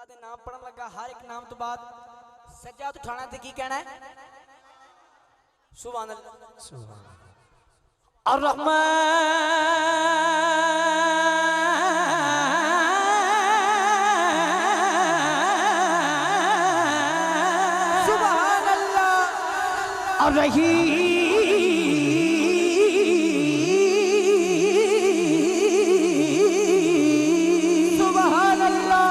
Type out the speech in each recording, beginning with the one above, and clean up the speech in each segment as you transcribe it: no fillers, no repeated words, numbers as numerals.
अल्लाह दे नाम पढ़न लगा, हर एक नाम तो बाद सज्जाद उठाना ते की कहना है? सुभान अल्लाह। सुभान अर्रहमान सुभान अल्लाह अर्रहीम सुभान अल्लाह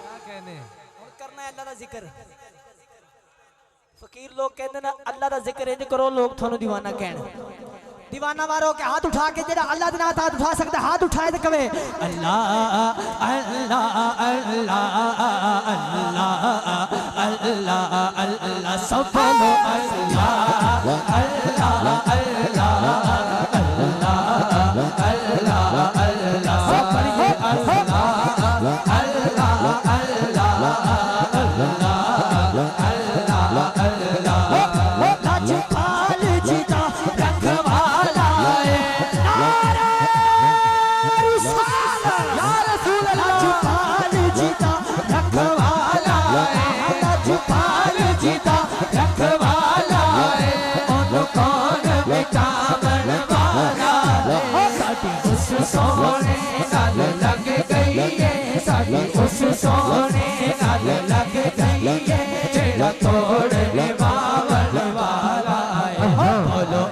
क्या कहने और करना है अल्लाह दा जिक्र। फकीर लोग कहते ना अल्लाह दा जिक्र इंज करो लोग थानू दीवाना कहने। दीवाना मारो के हाथ उठा के जेड़ा अल्लाह दे नाम हाथ उठा सकता हाथ उठाए तो कहे अल्लाह अल्लाह अल्लाह अल्लाह अल्लाह अल्लाह सब बोलो अल्लाह अल्लाह अल्लाह अल्लाह अल्लाह अल्लाह सब पढ़िए अल्लाह अल्लाह अल्लाह सोने नाल लग गई है साडी उस सोने नाल लग गई है जेड़ा तोड़ने बावल वाला है बोलो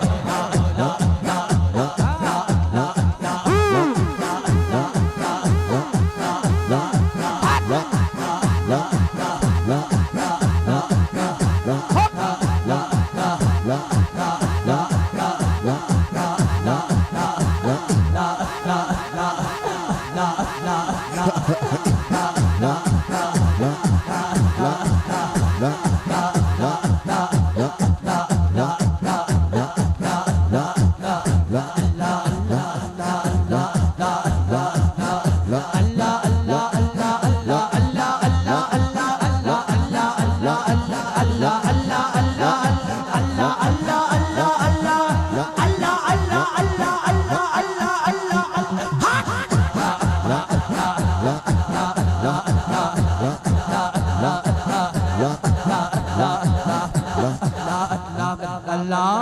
अल्लाह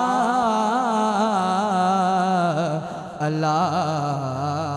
अल्लाह